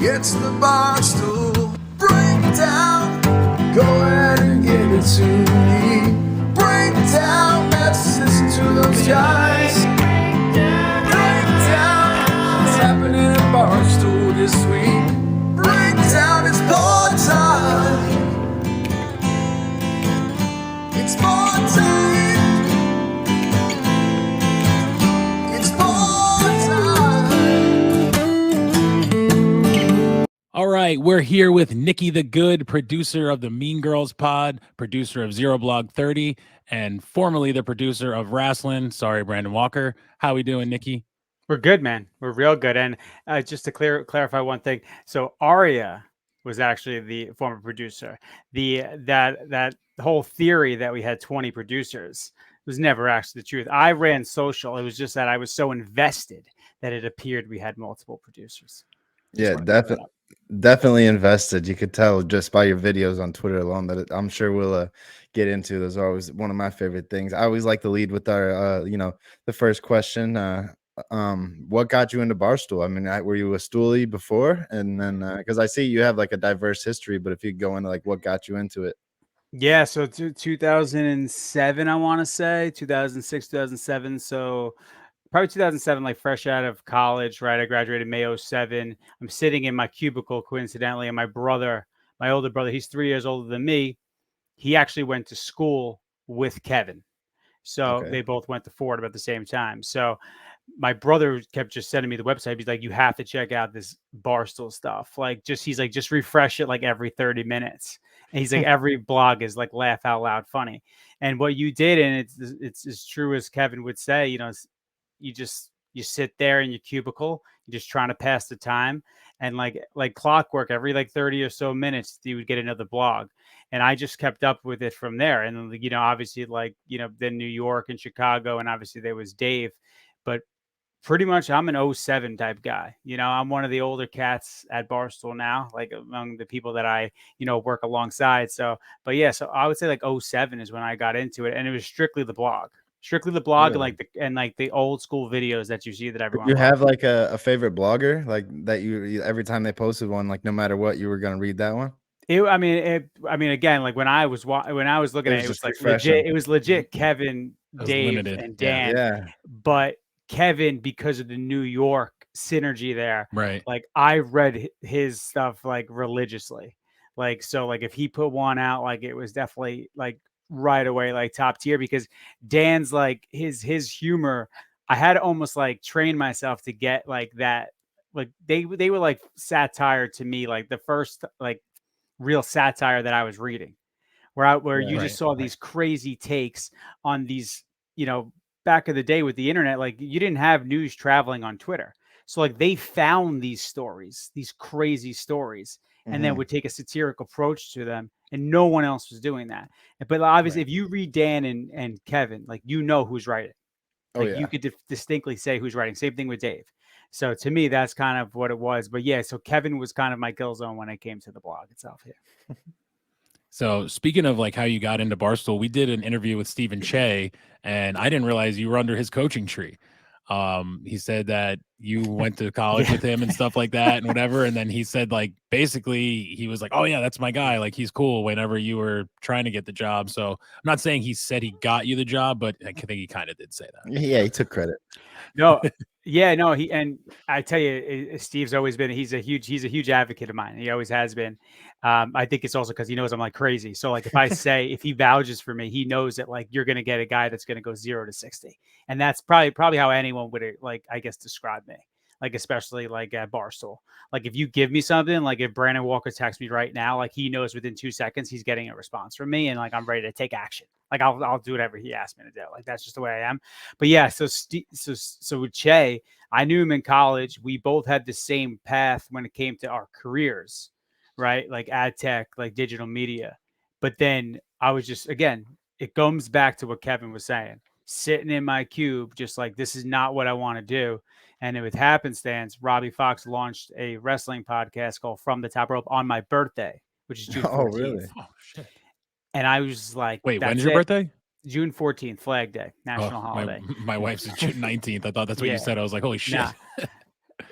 It's the Barstool Breakdown. Go ahead and give it to me. Breakdown. Let's listen to those guys. Breakdown. What's happening in Barstool this week? Breakdown. It's ball time. It's ball time. It's ball time. All right, we're here with Nicky the Good, producer of the Mean Girls Pod, producer of Zero Blog 30, and formerly the producer of Wrestling. Sorry, Brandon Walker. How we doing, Nicky? We're good, man. We're real good. And just to clarify one thing, so Arya was actually the former producer. That whole theory that we had 20 producers was never actually the truth. I ran social. It was just that I was so invested that it appeared we had multiple producers. Yeah, definitely invested. You could tell just by your videos on Twitter alone that I'm sure we'll get into. Those are always one of my favorite things. I always like to lead with our, the first question. What got you into Barstool? I mean, were you a stoolie before? And then, because I see you have like a diverse history, but if you go into like what got you into it. Yeah, so 2007, I want to say 2006, 2007. So probably 2007, like fresh out of college, right? I graduated May 07. I'm sitting in my cubicle, coincidentally, and my brother, my older brother, he's 3 years older than me. He actually went to school with Kevin. So they both went to Fordham at the same time. So my brother kept just sending me the website. He's like, you have to check out this Barstool stuff. He's like, just refresh it like every 30 minutes. And he's like, every blog is like laugh out loud funny. And what you did, and it's as true as Kevin would say, you sit there in your cubicle, you're just trying to pass the time. And like clockwork, every like 30 or so minutes, you would get another blog. And I just kept up with it from there. And, obviously then New York and Chicago, and obviously there was Dave, but pretty much I'm an 07 type guy. I'm one of the older cats at Barstool now, like among the people that I, work alongside. So I would say like 07 is when I got into it, and it was strictly the blog. Really? and the old school videos that you see that everyone you loves. have like a favorite blogger, like that you every time they posted one, like no matter what, you were going to read that one? Again, like when I was looking at it, it was like legit. It was legit Kevin, Dave, and Dan. Yeah. But Kevin, because of the New York synergy there, right? Like I read his stuff like religiously. Like, so like if he put one out, like it was definitely like right away, like top tier, because Dan's like his humor. I had to almost like train myself to get like that. Like they were like satire to me, like the first like real satire that I was reading, where you just saw these crazy takes on these, back in the day with the internet, like you didn't have news traveling on Twitter. So like they found these stories, these crazy stories, and then would take a satiric approach to them. And no one else was doing that. But obviously, if you read Dan and Kevin, like, who's writing. Like you could distinctly say who's writing. Same thing with Dave. So to me, that's kind of what it was. But yeah, so Kevin was kind of my kill zone when it came to the blog itself here. So speaking of like how you got into Barstool, we did an interview with Stephen Che, and I didn't realize you were under his coaching tree. He said that you went to college with him and stuff like that and whatever. And then he said, like, basically he was like, oh yeah, that's my guy. Like, he's cool whenever you were trying to get the job. So I'm not saying he said he got you the job, but I think he kind of did say that. Yeah, he took credit. No, and I tell you, Steve's always been, he's a huge advocate of mine. He always has been. I think it's also because he knows I'm like crazy. So like if he vouches for me, he knows that like you're going to get a guy that's going to go 0 to 60. And that's probably how anyone would like, I guess, describe me. Like, especially like at Barstool. Like if you give me something, like if Brandon Walker texts me right now, like he knows within 2 seconds he's getting a response from me, and like I'm ready to take action. Like I'll do whatever he asks me to do. Like that's just the way I am. But yeah, so with Che, I knew him in college. We both had the same path when it came to our careers, right? Like ad tech, like digital media. But then I was just, again, it comes back to what Kevin was saying. Sitting in my cube, just like, this is not what I want to do. And with happenstance, Robbie Fox launched a wrestling podcast called From the Top Rope on my birthday, which is June 14th. Oh, really? Oh, shit. And I was like, wait, when's your birthday? June 14th, Flag Day, national holiday. My wife's June 19th. I thought that's what you said. I was like, holy shit. Nah.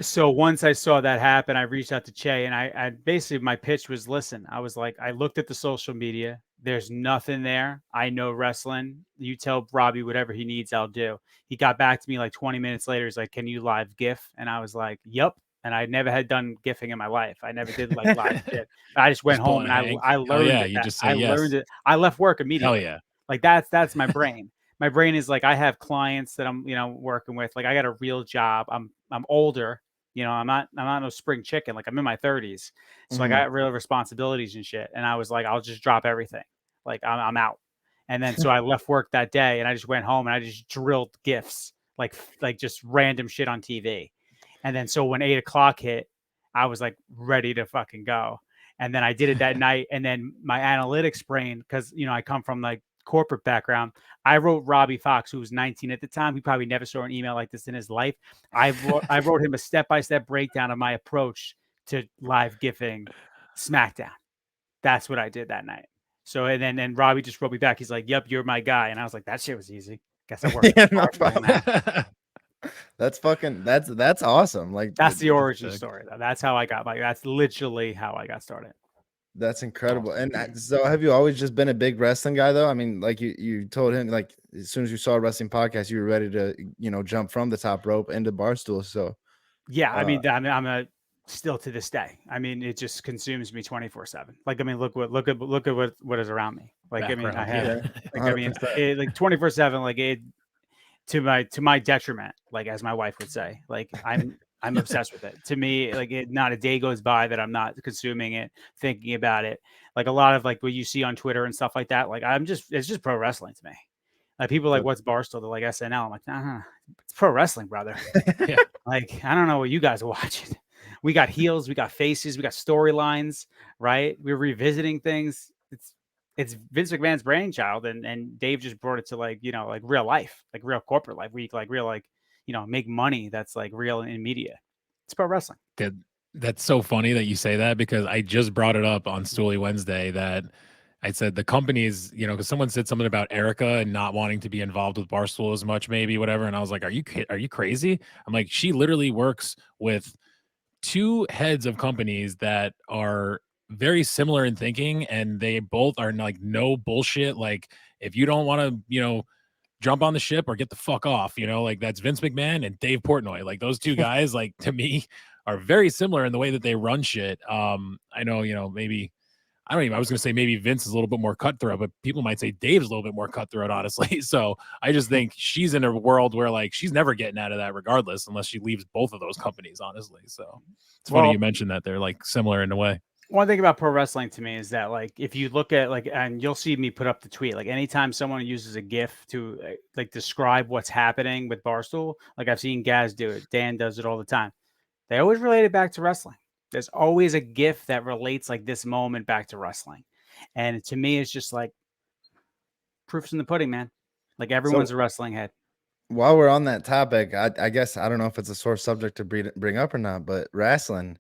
So once I saw that happen, I reached out to Che, and I basically, my pitch was, listen, I was like, I looked at the social media. There's nothing there. I know wrestling. You tell Robbie whatever he needs, I'll do. He got back to me like 20 minutes later. He's like, can you live GIF? And I was like, yep. And I never had done GIFing in my life. I never did like live GIF. I just went Just pull home in and a Hank. I Hell learned yeah, it. you That just say I yes. learned it. I left work Hell immediately. yeah. Like that's my brain. My brain is like, I have clients that I'm, working with. Like I got a real job. I'm older. I'm not no spring chicken. Like I'm in my 30s. So I Mhm. got real responsibilities and shit. And I was like, I'll just drop everything. Like I'm out. And then so I left work that day and I just went home and I just drilled gifts, like just random shit on TV. And then so when 8 o'clock hit, I was like ready to fucking go. And then I did it that night. And then my analytics brain, because I come from like corporate background, I wrote Robbie Fox, who was 19 at the time. He probably never saw an email like this in his life. I wrote him a step-by-step breakdown of my approach to live gifting SmackDown. That's what I did that night. So and then Robbie just wrote me back. He's like, "Yep, you're my guy." And I was like, "That shit was easy. Guess I worked Yeah, no hard for problem. that." That's awesome. Like That's the origin sick. story, though. That's how I got that's literally how I got started. that's incredible. And so have you always just been a big wrestling guy though? I mean, like you told him like as soon as you saw a wrestling podcast, you were ready to, jump from the top rope into Barstool. So Yeah, I uh mean, I'm a still to this day. I mean, it just consumes me 24/7. Like, I mean, look at what is around me. Like, I mean, I Background. have Yeah. yeah, like, I mean, 100%. like 24/7. Like it to my detriment. Like as my wife would say. Like I'm obsessed with it. To me, like not a day goes by that I'm not consuming it, thinking about it. Like a lot of like what you see on Twitter and stuff like that. Like it's just pro wrestling to me. Like people are like, what's Barstool? They're like SNL. I'm like, nah, it's pro wrestling, brother. Yeah. Like, I don't know what you guys are watching. We got heels, we got faces, we got storylines, right? We're revisiting things. It's Vince McMahon's brainchild, and Dave just brought it to like, like real life, like real corporate life, where you can like real like, make money that's like real in media. It's pro wrestling. That's so funny that you say that because I just brought it up on Stoolie Wednesday that I said the companies, because someone said something about Erica and not wanting to be involved with Barstool as much, maybe whatever, and I was like, are you crazy? I'm like, she literally works with two heads of companies that are very similar in thinking, and they both are like no bullshit. Like, if you don't want to, jump on the ship or get the fuck off, like that's Vince McMahon and Dave Portnoy. Like those two guys, like to me, are very similar in the way that they run shit. I know, maybe I was gonna say maybe Vince is a little bit more cutthroat, but people might say Dave's a little bit more cutthroat, honestly. So I just think she's in a world where like she's never getting out of that regardless, unless she leaves both of those companies, honestly. So it's funny you mentioned that they're like similar in a way. One thing about pro wrestling to me is that like if you look at like, and you'll see me put up the tweet, like anytime someone uses a GIF to like describe what's happening with Barstool, like I've seen Gaz do it, Dan does it all the time. They always relate it back to wrestling. There's always a GIF that relates like this moment back to wrestling, and to me, it's just like proofs in the pudding, man. Like everyone's So a wrestling head. while we're on that topic, I guess I don't know if it's a sore subject to bring up or not, but wrestling.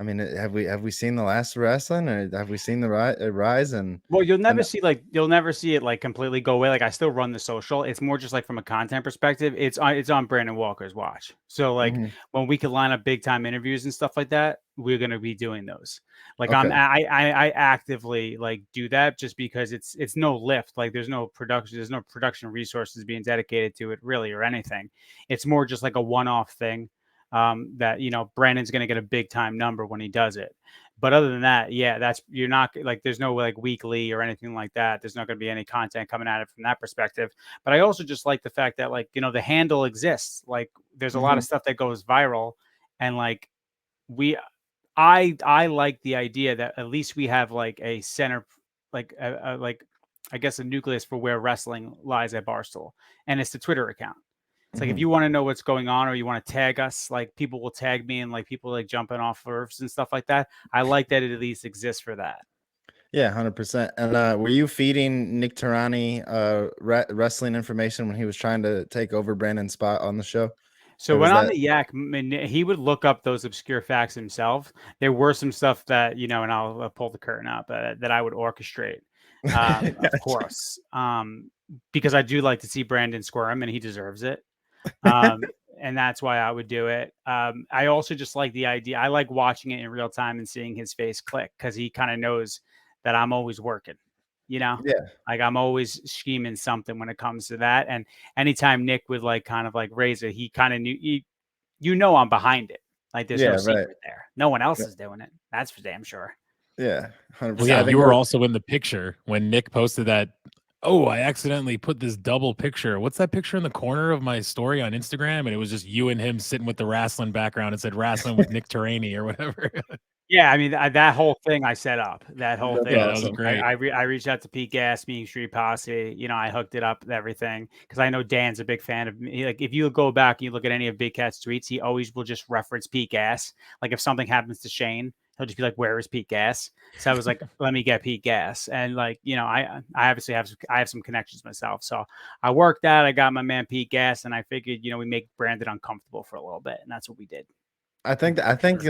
I mean, have we seen the last wrestling, or have we seen the rise and Well, you'll and never see it like completely go away. Like I still run the social. It's more just like from a content perspective. It's on Brandon Walker's watch. So like Mhm. when we could line up big time interviews and stuff like that, we're gonna be doing those. Like Okay. I actively like do that just because it's no lift. Like there's no production resources being dedicated to it really or anything. It's more just like a one-off thing. That Brandon's gonna get a big time number when he does it. But other than that, yeah, you're not like there's no like weekly or anything like that. There's not going to be any content coming at it from that perspective. But I also just like the fact that like the handle exists. Like there's a lot of Mhm. stuff that goes viral, and like we, I like the idea that at least we have like a center, like like I guess a nucleus for where wrestling lies at Barstool, and it's the Twitter account. It's like if Mhm. you want to know what's going on or you want to tag us, like people will tag me and like people like jumping off roofs and stuff like that. I like that it at least exists for that. Yeah, 100%. And were you feeding Nick Tarani wrestling information when he was trying to take over Brandon's spot on the show? So Or when was on that the Yak, he would look up those obscure facts himself. There were some stuff that and I'll pull the curtain up that I would orchestrate, of Gotcha. course, because I do like to see Brandon squirm and he deserves it. Um, and that's why I would do it. I also just like the idea. I like watching it in real time and seeing his face click because he kind of knows that I'm always working, you know, Yeah. like I'm always scheming something when it comes to that. And anytime Nick would like kind of like raise it, he kind of knew, I'm behind it. Like there's Yeah, no right. secret there. No one else Yeah. is doing it. That's for damn sure. Yeah, Well, 100%. yeah, I think you were that also in the picture when Nick posted that. Oh, I accidentally put this double picture. What's that picture in the corner of my story on Instagram? And it was just you and him sitting with the wrestling background. It said wrestling with Nick Turaney or whatever. Yeah, I mean that whole thing I set up. That whole that's thing. Yeah, that was awesome. great. I reached out to Pete Gas, Mean Street Posse. I hooked it up with everything because I know Dan's a big fan of me. Like if you go back and you look at any of Big Cat's tweets, he always will just reference Pete Gas. Like if something happens to Shane, he'll just be like, "Where is Pete Gas?" So I was like, "Let me get Pete Gas." And like I obviously have some connections myself. So I worked that. I got my man Pete Gas, and I figured we make Brandon uncomfortable for a little bit, and that's what we did. I think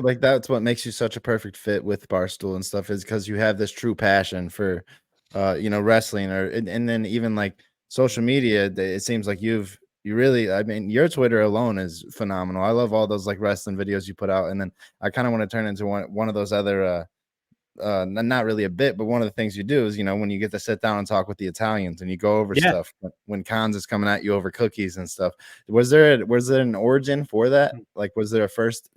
like that's what makes you such a perfect fit with Barstool and stuff is because you have this true passion for wrestling and then even like social media. It seems like you really, I mean, your Twitter alone is phenomenal. I love all those like wrestling videos you put out, and then I kind of want to turn into one of those other not really a bit, but one of the things you do is, when you get to sit down and talk with the Italians and you go over Yeah. stuff when Cons is coming at you over cookies and stuff. Was there an origin for that? Like, was there a first,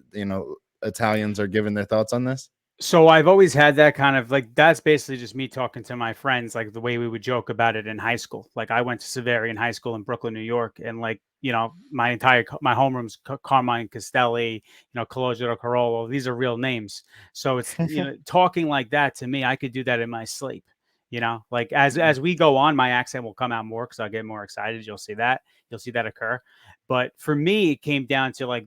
Italians are giving their thoughts on this? So I've always had that kind of like that's basically just me talking to my friends, like the way we would joke about it in high school. Like I went to Severian High School in Brooklyn, New York, and like my homeroom's Carmine Castelli, Cologero Carollo. These are real names. So it's talking like that to me, I could do that in my sleep. Like as we go on, my accent will come out more because I'll get more excited. You'll see that occur. But for me, it came down to like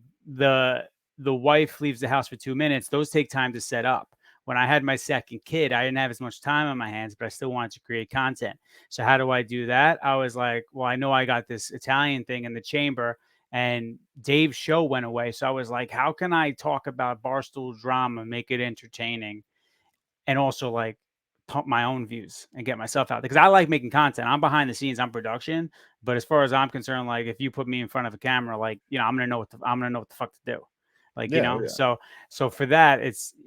the wife leaves the house for 2 minutes. Those take time to set up. When I had my second kid, I didn't have as much time on my hands, but I still wanted to create content. So how do I do that? I was like, well, I know I got this Italian thing in the chamber and Dave's show went away. So I was like, how can I talk about Barstool drama, make it entertaining, and also like pump my own views and get myself out there? Because I like making content. I'm behind the scenes, I'm production. But as far as I'm concerned, like if you put me in front of a camera, like, I'm gonna know what the fuck to do. Like, Yeah. so for that,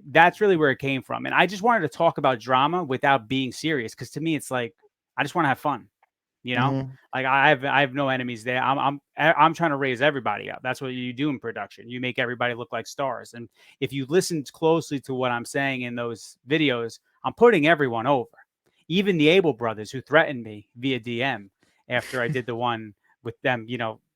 that's really where it came from. And I just wanted to talk about drama without being serious. Cause to me, it's like, I just want to have fun, Mhm. like I have no enemies there. I'm trying to raise everybody up. That's what you do in production. You make everybody look like stars. And if you listen closely to what I'm saying in those videos, I'm putting everyone over. Even the Able brothers who threatened me via DM after I did the one with them,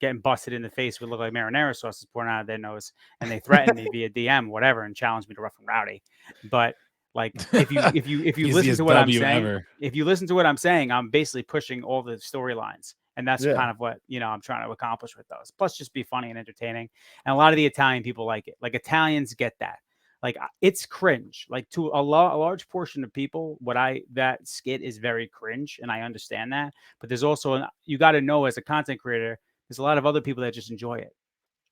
getting busted in the face with look like marinara sauces pouring out of their nose, and they threatened me via DM, whatever, and challenged me to rough and rowdy. But like if you listen Easiest to what I'm W saying, ever. if you listen to what I'm saying, I'm basically pushing all the storylines. And that's Yeah. kind of what, I'm trying to accomplish with those. Plus just be funny and entertaining. And a lot of the Italian people like it. Like Italians get that. Like it's cringe. Like to a large portion of people, that skit is very cringe, and I understand that. But there's also you got to know as a content creator, there's a lot of other people that just enjoy it,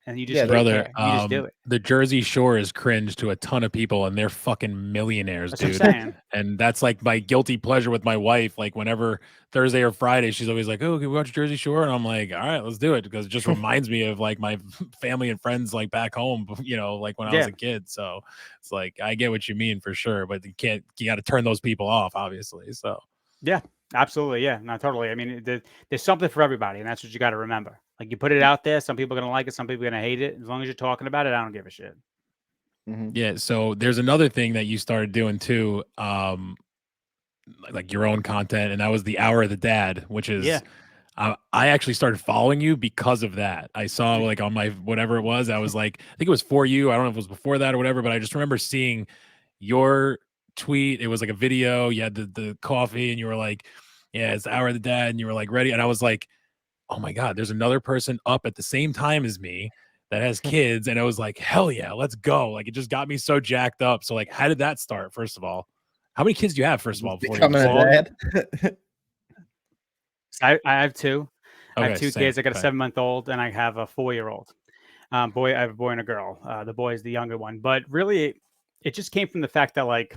and you just Yeah, don't Brother, care. You just do it. the Jersey Shore is cringe to a ton of people, and they're fucking millionaires, That's what I'm dude. saying. And that's like my guilty pleasure with my wife. Like whenever Thursday or Friday, she's always like, "Oh, can we watch Jersey Shore?" And I'm like, "All right, let's do it," because it just reminds me of like my family and friends like back home, like when I was Yeah. a kid. So it's like I get what you mean for sure, but you got to turn those people off, obviously. So Yeah, absolutely. Yeah, no, totally. I mean, there's something for everybody, and that's what you got to remember. Like you put it out there, some people are gonna like it, some people are gonna hate it. As long as you're talking about it, I don't give a shit. Mhm. yeah, so there's another thing that you started doing too, like your own content, and that was the Hour of the Dad, which Yeah. is I actually started following you because of that. I saw like on my whatever it was, I was like, I think it was for you. I don't know if it was before that or whatever, but I just remember seeing your tweet. It was like a video. You had the coffee, and you were like, "Yeah, it's the Hour of the Dad," and you were like ready, and I was like, "Oh my god, there's another person up at the same time as me that has kids," and I was like, "Hell yeah, let's go!" Like it just got me so jacked up. So like, how did that start? First of all, how many kids do you have? First of all, Just before you becoming a say Well, dad. I have two. I have okay, two same. kids. I got a Okay. 7-month-old and I have a 4-year-old. Boy, I have a boy and a girl. The boy is the younger one. But really, it just came from the fact that like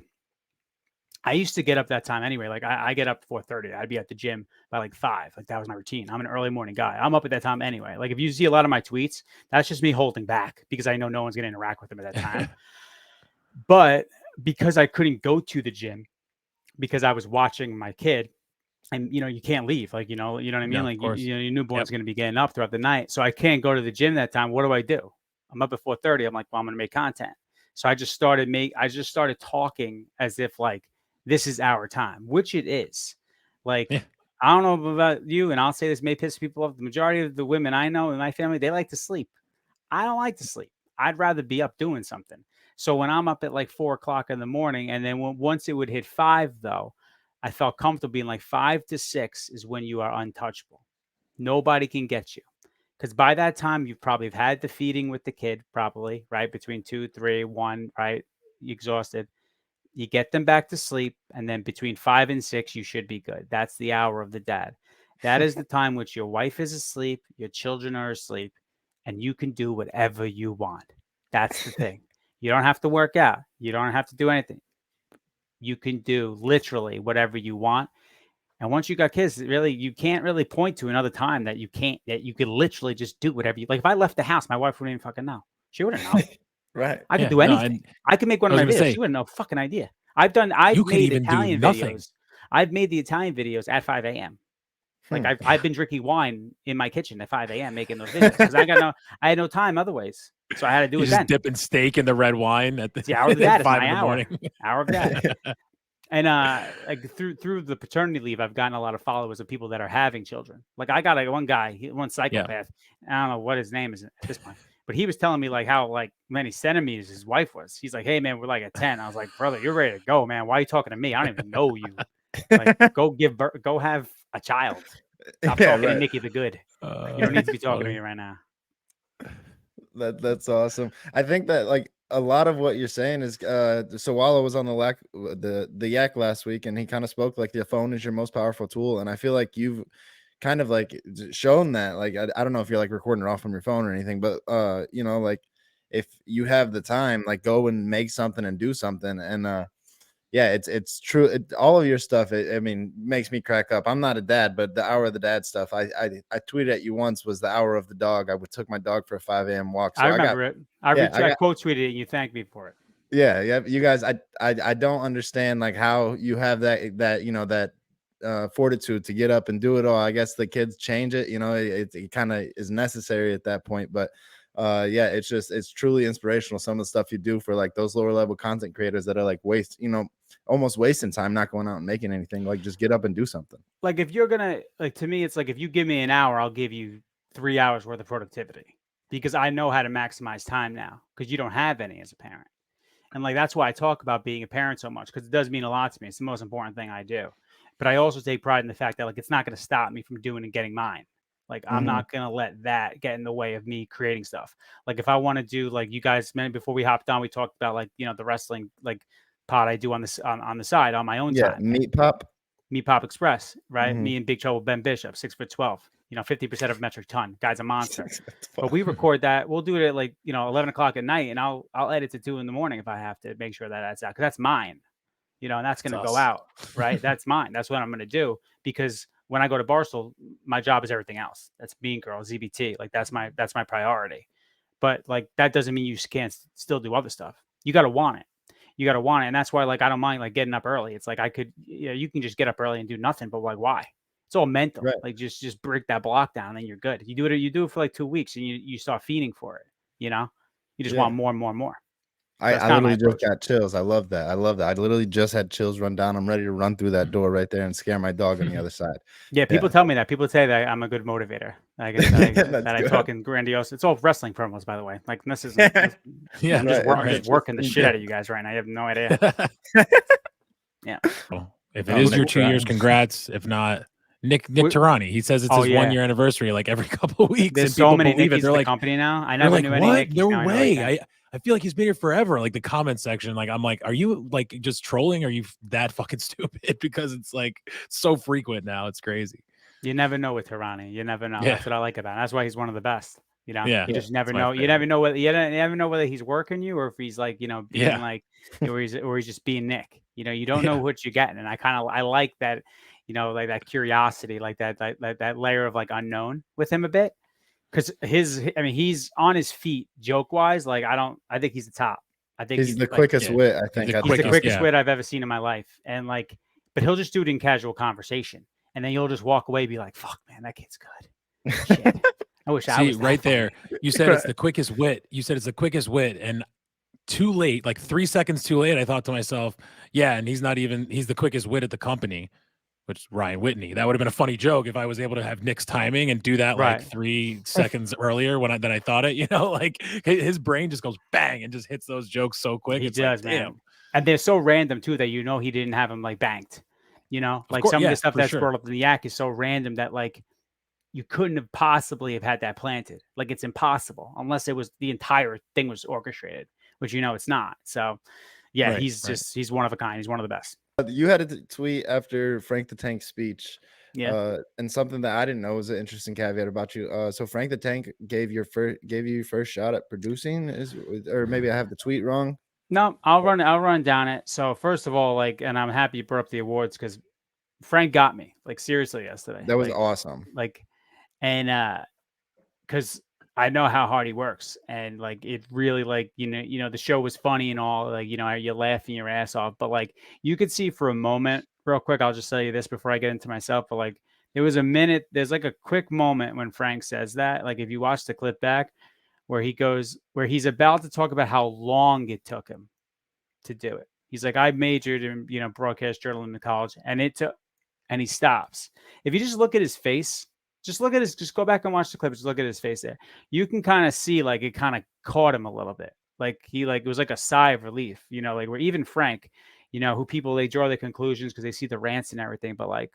I used to get up that time anyway. Like I get up 4:30. I'd be at the gym by like 5. Like that was my routine. I'm an early morning guy. I'm up at that time anyway. Like if you see a lot of my tweets, that's just me holding back because I know no one's going to interact with them at that time. But because I couldn't go to the gym because I was watching my kid, and you can't leave. Like you know what I mean. No, of Like course. your newborn's Yep. going to be getting up throughout the night, so I can't go to the gym that time. What do? I'm up at 4:30. I'm like, well, I'm going to make content. So I just started talking as if like this is our time, which it is. Like Yeah. I don't know about you, and I'll say this may piss people off. The majority of the women I know in my family, they like to sleep. I don't like to sleep. I'd rather be up doing something. So when I'm up at like 4 o'clock in the morning, and then once it would hit 5, though, I felt comfortable being like 5 to 6 is when you are untouchable. Nobody can get you. Because by that time, you've probably had the feeding with the kid, probably, right? Between 2, 3, 1, right? You exhausted. You get them back to sleep. And then between 5 and 6, you should be good. That's the hour of the dad. That is the time which your wife is asleep, your children are asleep, and you can do whatever you want. That's the thing. You don't have to work out. You don't have to do anything. You can do literally whatever you want. And once you got kids, really, you can't really point to another time that you could literally just do whatever you like. If I left the house, my wife wouldn't even fucking know. She wouldn't know. Right. I could Yeah, do no, anything. and I could make one I of was my gonna videos. say She wouldn't know a fucking idea. I've you could made even do Italian nothing. videos. I've made the Italian videos at 5 a.m. Like I've been drinking wine in my kitchen at 5 a.m. making those videos because I had no time otherwise. So I had to do You it just then. dipping steak in the red wine at It's the hour of the dad. It's 5 my in the hour. morning. Hour of dad. And like through the paternity leave, I've gotten a lot of followers of people that are having children. Like I got one guy, one psychopath. I don't know what his name is at this point, but he was telling me like how like many centimeters his wife was. He's like, "Hey man, we're like at 10." I was like, "Brother, you're ready to go, man. Why are you talking to me? I don't even know you. Like, go give birth, go have a child. Stop Yeah, talking to right. Nicky the good. You don't need to be talking to me right now." That's awesome. I think that like a lot of what you're saying is so Wallow was on the yak last week, and he kind of spoke like the phone is your most powerful tool, and I feel like you've kind of like shown that. Like I don't know if you're like recording it off from your phone or anything, but like if you have the time, like go and make something and do something. And yeah, it's true. All of your stuff, I mean, makes me crack up. I'm not a dad, but the hour of the dad stuff, I tweeted at you once was the hour of the dog. I took my dog for a 5 a.m. walk. So I remember it. I quote tweeted it and you thanked me for it. Yeah. You guys, I don't understand like how you have that fortitude to get up and do it all. I guess the kids change it, it kind of is necessary at that point, but yeah, it's truly inspirational, some of the stuff you do for like those lower level content creators that are like almost wasting time, not going out and making anything. Like just get up and do something. Like if you're gonna like, to me, it's like if you give me an hour, I'll give you 3 hours worth of productivity because I know how to maximize time now because you don't have any as a parent. And like that's why I talk about being a parent so much because it does mean a lot to me. It's the most important thing I do. But I also take pride in the fact that like it's not going to stop me from doing and getting mine. Like I'm not going to let that get in the way of me creating stuff. Like if I want to do, like you guys mentioned before we hopped on, we talked about like the wrestling like pod I do on this on the side on my own time. Meat Pop Express, right? Me and Big Trouble Ben Bishop, 6'12", 50% of metric ton. Guy's a monster. But we record that. We'll do it at like 11 o'clock at night, and I'll edit to 2 in the morning if I have to make sure that that's out because that's mine. And that's going to go out, right? That's mine. That's what I'm going to do because when I go to Barstool, my job is everything else. That's Mean Girl, ZBT. Like that's my priority. But like that doesn't mean you can't still do other stuff. You got to want it. And that's why like I don't mind like getting up early. It's like I could, you can just get up early and do nothing. But like why? It's all mental. Right. Like just break that block down, and you're good. You do it for like 2 weeks, and you start feeding for it. You just want more and more and more. So I literally just got chills. I love that. I literally just had chills run down. I'm ready to run through that door right there and scare my dog on the other side. Yeah, people tell me that. People say that I'm a good motivator. I talk in grandiose. It's all wrestling promos, by the way. Like this is, yeah, I'm just working the shit out of you guys right now. You have no idea. Yeah. Well, if it is your 2 years, congrats. If not, Nick Tarani, he says it's his 1 year anniversary like every couple of weeks. There's and so many believe Nickies it. They're in the like, company now. I never knew any what? Nickies. No way. I feel like he's been here forever. Like the comment section, like I'm like, are you like just trolling? Are you that fucking stupid? Because it's like so frequent now. It's crazy. You never know with Tarani. You never know. Yeah. That's what I like about him. That's why he's one of the best. Yeah. You just never know. You never know whether he's working you or if he's like, being like, or he's just being Nick. You know, you don't know what you're getting, and I like that, you know, like that curiosity, like that layer of like unknown with him a bit, because I mean, he's on his feet joke wise. Like I think he's the top. I think He's he's the like quickest Yeah. wit, I He's think. the At he's the quickest, quickest yeah. wit I've ever seen in my life, and like, but he'll just do it in casual conversation, and then you'll just walk away, and be like, "Fuck, man, that kid's good." Shit, I wish I See, was that right funny. there, you said it's the quickest wit. You said it's the quickest wit, and too late, like 3 seconds too late, I thought to myself, yeah, and he's the quickest wit at the company, which is Ryan Whitney. That would have been a funny joke if I was able to have Nick's timing and do that like Right. 3 seconds earlier than I thought it, you know, like his brain just goes bang and just hits those jokes so quick. He It's like, does, man. damn. And they're so random too that you know he didn't have them like banked. You know, Of like course, some of the yeah, stuff for that's sure. brought up in the yak is so random that like you couldn't have possibly have had that planted. Like it's impossible unless it was the entire thing was orchestrated, which you know it's not. So yeah, Right, he's right. he's one of a kind. He's one of the best. You had a tweet after Frank the Tank speech, Yeah. and something that I didn't know was an interesting caveat about you. So Frank the Tank gave you your first shot at producing, or maybe I have the tweet wrong. No, I'll run down it. So first of all, like, and I'm happy you brought up the awards because Frank got me like seriously yesterday. That was awesome. Like, and because I know how hard he works, and like it really like the show was funny and all, like you're laughing your ass off, but like you could see for a moment, real quick. I'll just tell you this before I get into myself, but like there was a minute, there's like a quick moment when Frank says that, like if you watch the clip back, where he's about to talk about how long it took him to do it. He's like, I majored in broadcast journalism in college, and it took, and he stops. If you just look at his face, just go back and watch the clip. Just look at his face there. You can kind of see like it kind of caught him a little bit. Like it was like a sigh of relief, like where even Frank, who people they draw their conclusions because they see the rants and everything, but like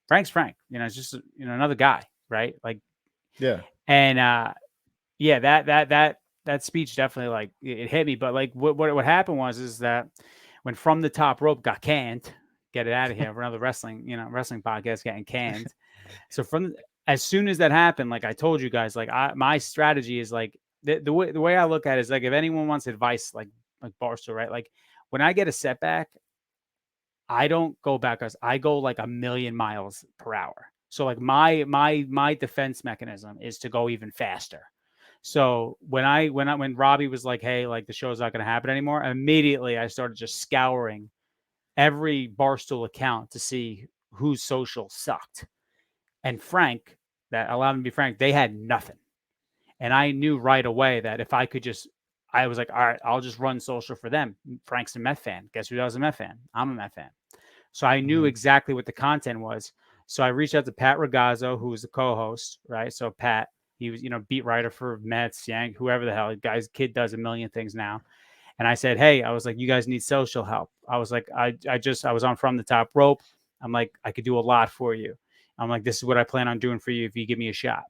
Frank's Frank, it's just another guy, right? Like, Yeah. and yeah, that speech definitely like it hit me. But like what happened is that when From the Top Rope got canned, get it out of here for another wrestling podcast getting canned. So as soon as that happened, like I told you guys, like my strategy is like the way I look at it is like if anyone wants advice, like Barstool, right? Like when I get a setback, I don't go backwards. I go like a million miles per hour. So like my defense mechanism is to go even faster. So when Robbie was like, "Hey, like the show's not going to happen anymore," immediately I started just scouring every Barstool account to see whose social sucked. And Frank, that allowed me to be Frank, they had nothing. And I knew right away that if I could I was like, all right, I'll just run social for them. Frank's a Met fan. Guess who else is a Met fan? I'm a Met fan. So I knew exactly what the content was. So I reached out to Pat Ragazzo, who was the co-host, right? So Pat, he was, beat writer for Mets, Yank, whoever the hell. Guy's kid does a million things now. And I said, hey, I was like, you guys need social help. I was like, I was on From the Top Rope. I'm like, I could do a lot for you. I'm like, this is what I plan on doing for you if you give me a shot.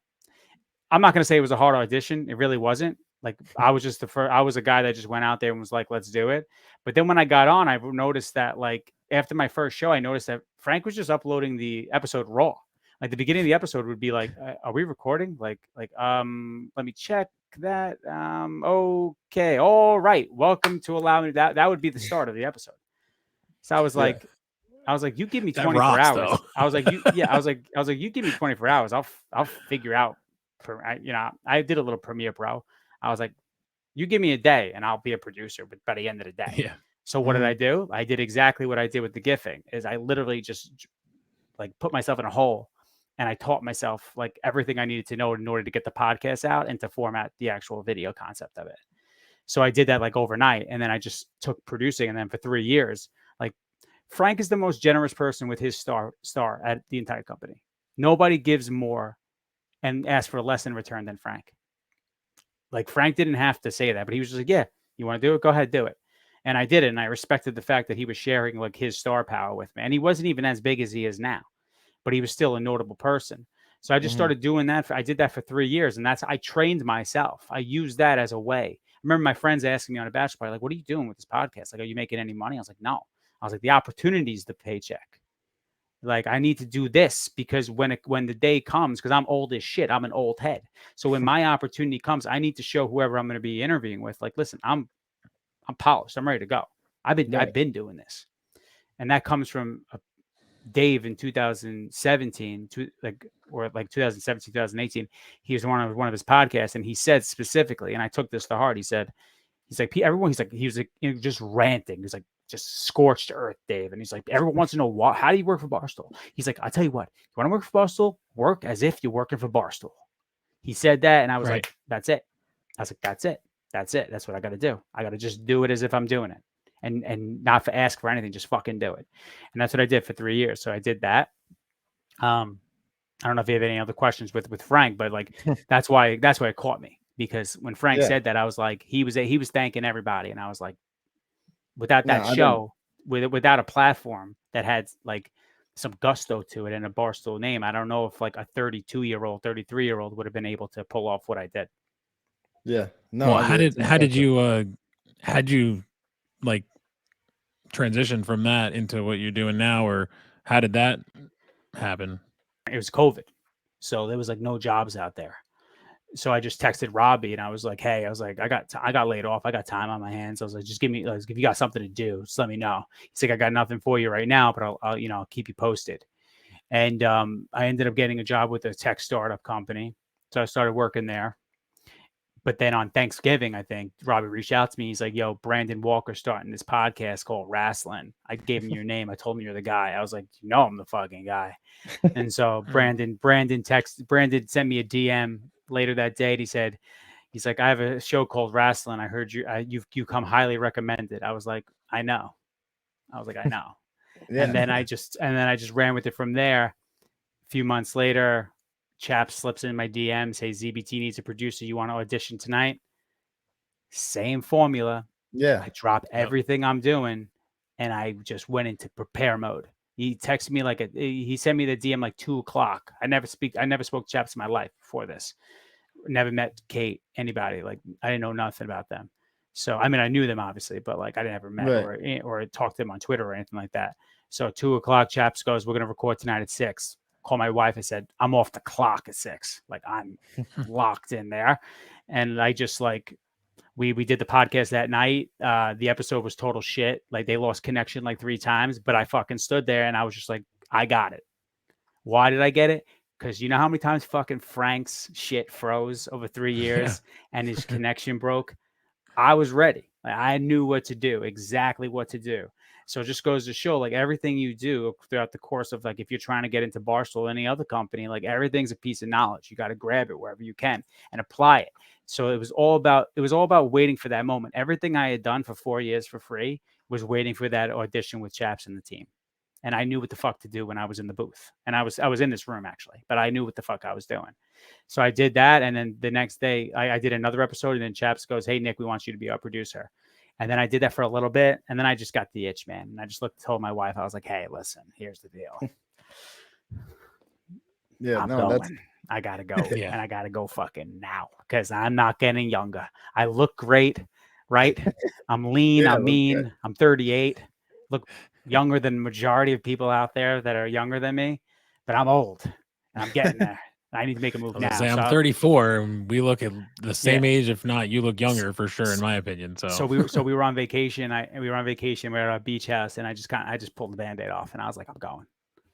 I'm not going to say it was a hard audition. It really wasn't. Like I was just I was a guy that just went out there and was like, let's do it. But then when I got on, I noticed that like after my first show, I noticed that Frank was just uploading the episode raw. Like the beginning of the episode would be like, are we recording? Like, let me check that. Okay. All right. Welcome to Allow Me. That would be the start of the episode. So I was like, you give me That 24 rocks, hours. though. I was like, you give me 24 hours. I'll figure out. I did a little Premiere Pro. I was like, you give me a day and I'll be a producer. But by the end of the day, Yeah. So what did I do? I did exactly what I did with the gifting. Is I literally just like put myself in a hole, and I taught myself like everything I needed to know in order to get the podcast out and to format the actual video concept of it. So I did that like overnight, and then I just took producing, and then for 3 years, like Frank is the most generous person with his star at the entire company. Nobody gives more and asks for less in return than Frank. Like Frank didn't have to say that, but he was just like, yeah, you want to do it? Go ahead, do it. And I did it. And I respected the fact that he was sharing like his star power with me. And he wasn't even as big as he is now, but he was still a notable person. So I just started doing that. I did that for 3 years. And I trained myself. I used that as a way. I remember my friends asking me on a bachelor party, like, what are you doing with this podcast? Like, are you making any money? I was like, no. I was like, the opportunity is the paycheck. Like I need to do this because when the day comes, because I'm old as shit, I'm an old head. So when my opportunity comes, I need to show whoever I'm going to be interviewing with, like, listen, I'm polished, I'm ready to go. I've been doing this. And that comes from Dave in 2017, or like 2017, 2018. He was on one of his podcasts, and he said specifically, and I took this to heart. He's like, everyone, he was like, just ranting. He's like, just scorched earth, Dave. And he's like, everyone wants to know how do you work for Barstool? He's like, I'll tell you what, you want to work for Barstool? Work as if you're working for Barstool. He said that, and I was like, that's it. I was like, that's it. That's it. That's what I got to do. I got to just do it as if I'm doing it, and not ask for anything. Just fucking do it. And that's what I did for 3 years. So I did that. I don't know if you have any other questions with Frank, but like that's why it caught me, because when Frank said that, I was like, he was thanking everybody, and I was like, without that show, without a platform that had like some gusto to it and a Barstool name, I don't know if like a 32-year-old, 33-year-old would have been able to pull off what I did. Yeah. No. Well, how did you like transition from that into what you're doing now, or how did that happen? It was COVID, so there was like no jobs out there. So I just texted Robbie, and I was like, hey, I got laid off. I got time on my hands. I was like, just give me, like, if you got something to do, just let me know. He's like, I got nothing for you right now, but I'll keep you posted. And I ended up getting a job with a tech startup company. So I started working there. But then on Thanksgiving, I think Robbie reached out to me. He's like, yo, Brandon Walker's starting this podcast called Wrestling. I gave him your name. I told him you're the guy. I was like, I'm the fucking guy. And so Brandon sent me a DM later that day. And he's like, I have a show called Wrestling. I heard you come highly recommended. I was like, I know. Yeah. And then I just ran with it from there. A few months later, Chap slips in my DM, says ZBT needs a producer. You want to audition tonight? Same formula. Yeah. I drop everything I'm doing, and I just went into prepare mode. He texted me he sent me the DM like 2:00. I never spoke to Chaps in my life before this. Never met Kate, anybody. Like, I didn't know nothing about them. So, I mean, I knew them obviously, but like I never met or talked to them on Twitter or anything like that. So 2:00, Chaps goes, we're going to record tonight at 6. Call my wife. I said, I'm off the clock at 6. Like, I'm locked in there. And I just like, we did the podcast that night. The episode was total shit. Like, they lost connection like 3 times, but I fucking stood there and I was just like, I got it. Why did I get it? Because you know how many times fucking Frank's shit froze over 3 years and his connection broke? I was ready. Like, I knew what to do, exactly what to do. So it just goes to show, like, everything you do throughout the course of, like, if you're trying to get into Barstool or any other company, like, everything's a piece of knowledge. You got to grab it wherever you can and apply it. So it was all about waiting for that moment. Everything I had done for 4 years for free was waiting for that audition with Chaps and the team. And I knew what the fuck to do when I was in the booth. And I was in this room actually, but I knew what the fuck I was doing. So I did that. And then the next day I did another episode, and then Chaps goes, hey, Nick, we want you to be our producer. And then I did that for a little bit. And then I just got the itch, man. And I just told my wife, I was like, hey, listen, here's the deal. Yeah, I'm going. I got to go. And I got to go fucking now, because I'm not getting younger. I look great, right? I'm lean. I'm mean. Good. I'm 38. Look younger than the majority of people out there that are younger than me, but I'm old and I'm getting there. I need to make a move now. I'm 34, and we look at the same age, if not, you look younger for sure, in my opinion. So we were on vacation. We were at our beach house, and I just pulled the Band-Aid off, and I was like, I'm going.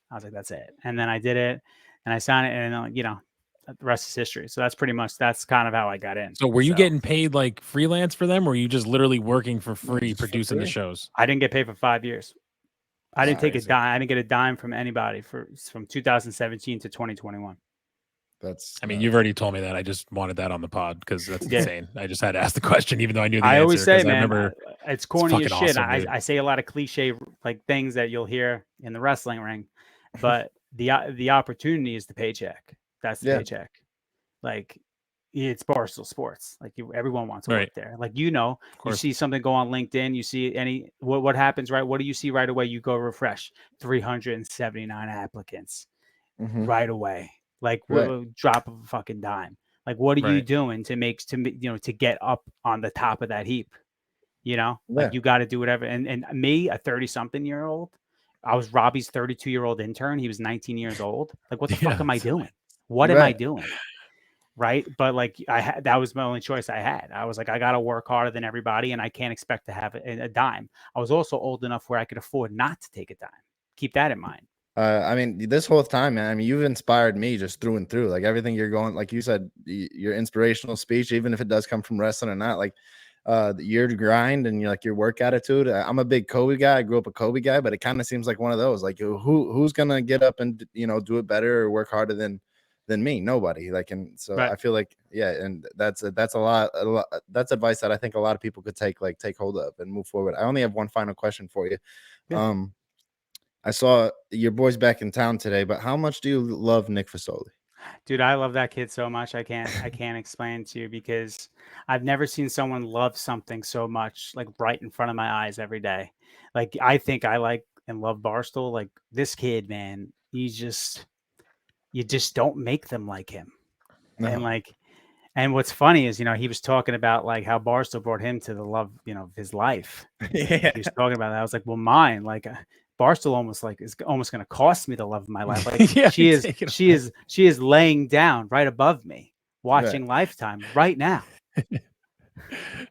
I was like, that's it. And then I did it, and I signed it, and the rest is history. So that's kind of how I got in. So were you getting paid like freelance for them, or were you just literally working for free producing the shows? I didn't get paid for 5 years. I didn't take a dime. I didn't get a dime from anybody from 2017 to 2021. That's. I mean, you've already told me that. I just wanted that on the pod because that's insane. I just had to ask the question, even though I knew the answer. I always say, man, I remember it's corny as shit. Awesome, I say a lot of cliche like things that you'll hear in the wrestling ring, but the opportunity is the paycheck. That's the paycheck. Like, it's Barstool Sports. Like, everyone wants to work there. Like, you see something go on LinkedIn, you see what happens, right? What do you see right away? You go refresh 379 applicants right away. Like, drop of a fucking dime. Like, what are you doing to get up on the top of that heap? Like, you got to do whatever. And me, a 30-something-year-old, I was Robbie's 32-year-old intern. He was 19 years old. Like, what the fuck am I doing? What am I doing? right? But like that was my only choice I had. I was like, I got to work harder than everybody, and I can't expect to have a dime. I was also old enough where I could afford not to take a dime. Keep that in mind. I mean, this whole time, man, I mean, you've inspired me just through and through. Like everything you're going, like you said, your inspirational speech, even if it does come from wrestling or not, like your grind and your work attitude. I'm a big Kobe guy. I grew up a Kobe guy, but it kind of seems like one of those. Like who's gonna get up and do it better or work harder than me? Nobody. Like, and so Right. I feel like and that's a lot. That's advice that I think a lot of people could take hold of and move forward. I only have one final question for you. Yeah. I saw your boy's back in town today, but how much do you love Nick Fasoli? Dude, I love that kid so much. I can't explain to you because I've never seen someone love something so much, like right in front of my eyes every day. Like I think I like and love Barstool. Like this kid, man, you just don't make them like him. And No. and what's funny is, he was talking about like how Barstool brought him to the love, of his life. Yeah. He was talking about that. I was like, well, mine, like Barstool almost like is almost going to cost me the love of my life. Like Yeah, she is, take it she is laying down right above me, Right. watching Lifetime right now.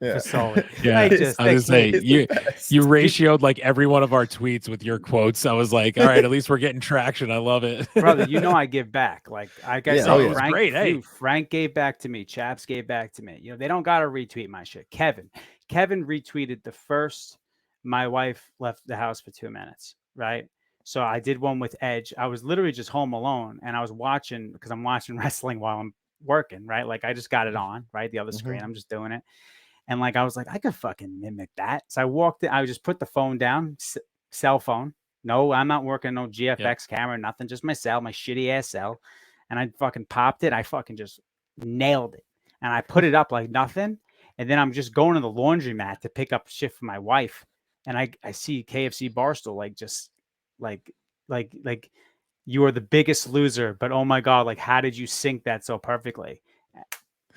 Yeah. Fasoli. Yeah, Like I just was that gonna say kid. you ratioed like every one of our tweets with your quotes. I was like, all right, at least we're getting traction. I love it, Brother, I give back. Like I Yeah, say, oh, it yeah. was great. Hey, Frank gave back to me. Chaps gave back to me. They don't gotta retweet my shit. Kevin retweeted the first. My wife left the house for 2 minutes, right? So I did one with Edge. I was literally just home alone, and I was watching because I'm watching wrestling while I'm working, right? Like I just got it on, right? The other screen. I'm just doing it, and like I was like, I could fucking mimic that. So I walked in. I just put the phone down, cell phone. No, I'm not working no GFX camera, nothing. Just my cell, my shitty ass cell. And I fucking popped it. I fucking just nailed it. And I put it up like nothing. And then I'm just going to the laundromat to pick up shit for my wife. And I see KFC Barstool like just like like you are the biggest loser, but oh my God, like how did you sync that so perfectly?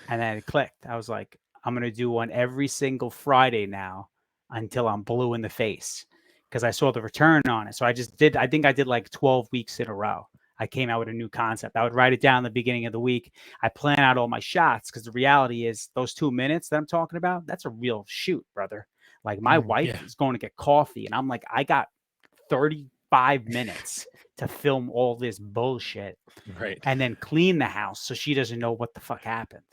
And then it clicked. I was like, I'm gonna do one every single Friday now until I'm blue in the face because I saw the return on it. So I think I did like 12 weeks in a row. I came out with a new concept. I would write it down the beginning of the week. I plan out all my shots because the reality is those 2 minutes that I'm talking about, that's a real shoot, brother. Like my wife is going to get coffee, and I'm like, I got 35 minutes to film all this bullshit right. and then clean the house so she doesn't know what the fuck happened.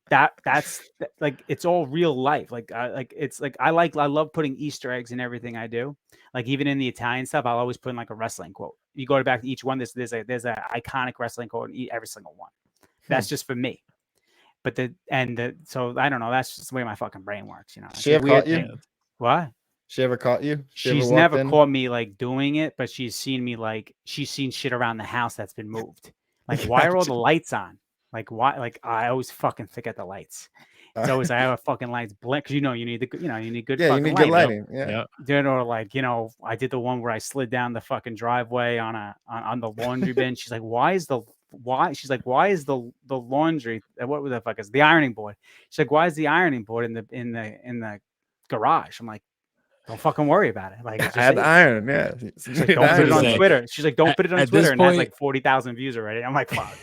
That's like it's all real life. Like I love putting Easter eggs in everything I do. Like even in the Italian stuff, I'll always put in like a wrestling quote. You go back to each one. There's a iconic wrestling quote in every single one. That's just for me. But so I don't know. That's just the way my fucking brain works. It's She a ever weird caught you? thing. What? She ever caught you? She ever She's walked never in? caught me like doing it, but she's seen me like she's seen shit around the house that's been moved. Like, why are all the Gotcha. lights on? Like, why? Like, I always fucking forget the lights. It's always I have a fucking lights blink because you need you need good Yeah, you fucking need good lighting. lighting. Yeah. Yeah. Dude, or like I did the one where I slid down the fucking driveway on the laundry bin. She's like, She's like, why is the laundry? What the fuck is the ironing board? She's like, why is the ironing board in the garage? I'm like, don't fucking worry about it. Like, it I had just the is. iron. Yeah. She's like, don't put it on say, Twitter. She's like, don't put it on at Twitter, this and that's point, like 40,000 views already. I'm like, fuck.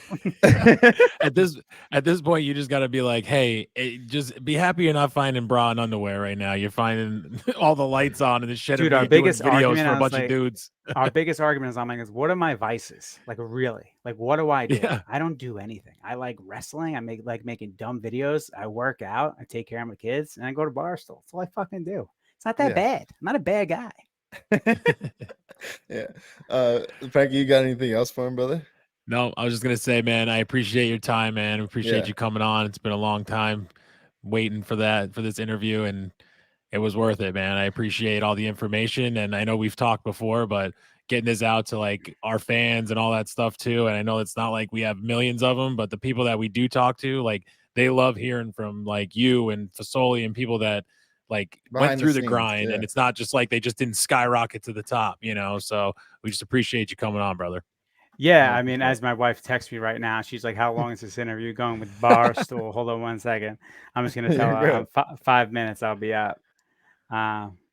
at this point, you just got to be like, hey, just be happy you're not finding bra and underwear right now. You're finding all the lights on and the shit. Dude, Of our you doing biggest videos argument, for I a was bunch of like, dudes. our biggest argument is, I'm like, what are my vices? Like, really? Like, what do I do? Yeah. I don't do anything. I like wrestling. I like making dumb videos. I work out. I take care of my kids, and I go to Barstool. That's all I fucking do. It's not that Yeah. bad. I'm not a bad guy. Yeah. Frankie, you got anything else for him, brother? No, I was just gonna say, man, I appreciate your time, man. I appreciate Yeah. you coming on. It's been a long time waiting for this interview, and it was worth it, man. I appreciate all the information, and I know we've talked before, but getting this out to like our fans and all that stuff too. And I know it's not like we have millions of them, but the people that we do talk to, like they love hearing from like you and Fasoli and people that like went Behind the through the scenes, grind, yeah. and it's not just like they just didn't skyrocket to the top, So we just appreciate you coming on, brother. Yeah, No, I for mean, sure. as my wife texts me right now, she's like, "How long is this interview going with Barstool?" Hold on one second. I'm just gonna tell You're her good. 5 minutes. I'll be out.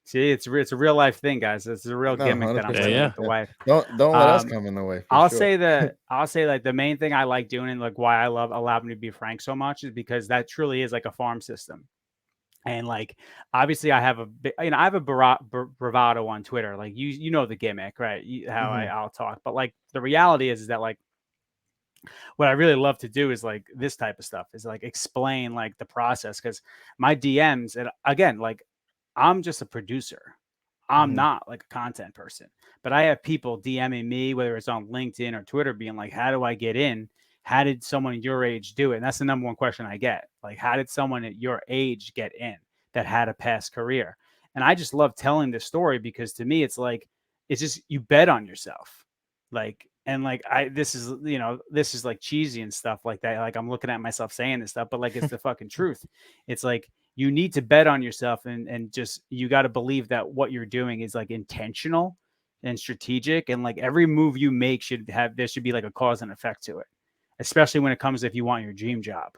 See, it's a real life thing, guys. It's a real No, gimmick that I'm 100%. living Yeah. with the wife. Don't let us Um, come in the way. For I'll sure. say like the main thing I like doing and like why I love allowed me to be Frank so much is because that truly is like a farm system. And like obviously I have I have a bravado on Twitter. Like you know the gimmick, right? How Mhm. I'll talk. But like the reality is that like what I really love to do is like this type of stuff is like explain like the process because my DMs and again like I'm just a producer. I'm Mhm. not like a content person, but I have people DMing me, whether it's on LinkedIn or Twitter, being like, how do I get in? How did someone your age do it? And that's the number one question I get. Like, how did someone at your age get in that had a past career? And I just love telling this story because to me, it's like, it's just, you bet on yourself. Like, and like, this is, this is like cheesy and stuff like that. Like, I'm looking at myself saying this stuff, but like, it's the fucking truth. It's like, you need to bet on yourself and just you got to believe that what you're doing is like intentional and strategic and like every move you make there should be like a cause and effect to it, especially when it comes if you want your dream job,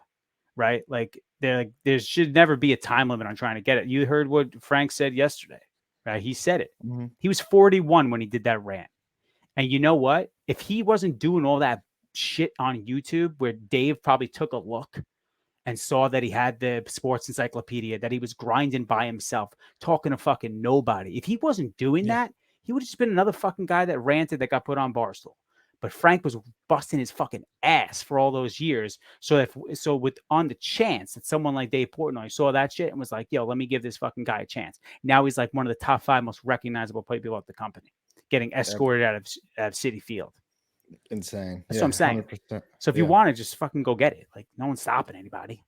right? Like there should never be a time limit on trying to get it. You heard what Frank said yesterday, right? He said it. Mhm. He was 41 when he did that rant. And you know what? If he wasn't doing all that shit on YouTube where Dave probably took a look and saw that he had the sports encyclopedia, that he was grinding by himself, talking to fucking nobody. If he wasn't doing Yeah. that, he would have just been another fucking guy that ranted that got put on Barstool. But Frank was busting his fucking ass for all those years. So with on the chance that someone like Dave Portnoy saw that shit and was like, yo, let me give this fucking guy a chance. Now he's like one of the top 5 most recognizable people at the company, getting escorted out of Citi Field. Insane. That's what I'm saying. 100%. So if you want to just fucking go get it, like no one's stopping anybody.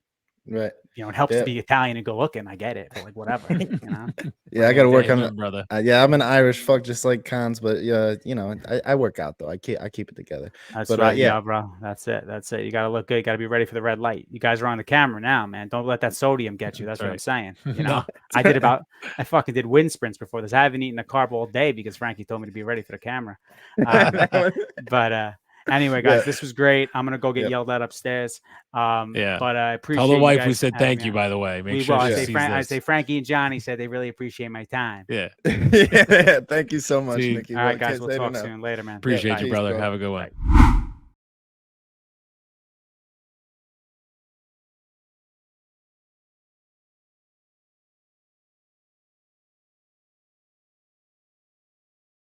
Right. It helps Yeah. to be Italian and go looking. I get it, but like whatever, Yeah, I got to work on Amen, it. brother. Yeah, I'm an Irish fuck, just like Cons, but yeah, I work out though. I keep it together. That's But right, yeah, bro. That's it. You got to look good. You got to be ready for the red light. You guys are on the camera now, man. Don't let that sodium get you. That's what I'm Right. saying. No. I fucking did wind sprints before this. I haven't eaten a carb all day because Frankie told me to be ready for the camera. But anyway, guys, this was great. I'm gonna go get Yep. yelled at upstairs. Yeah. But I appreciate Tell the you wife guys we said having thank me you, on. by the way. Make We sure will. she I sees say this. Frankie and Johnny said they really appreciate my time. Yeah. yeah, thank you so much, See, Nicky. All right, Well, guys, can't we'll say it talk enough. soon. Later, man. Appreciate you, peace, brother. bro. Have a good one. Bye.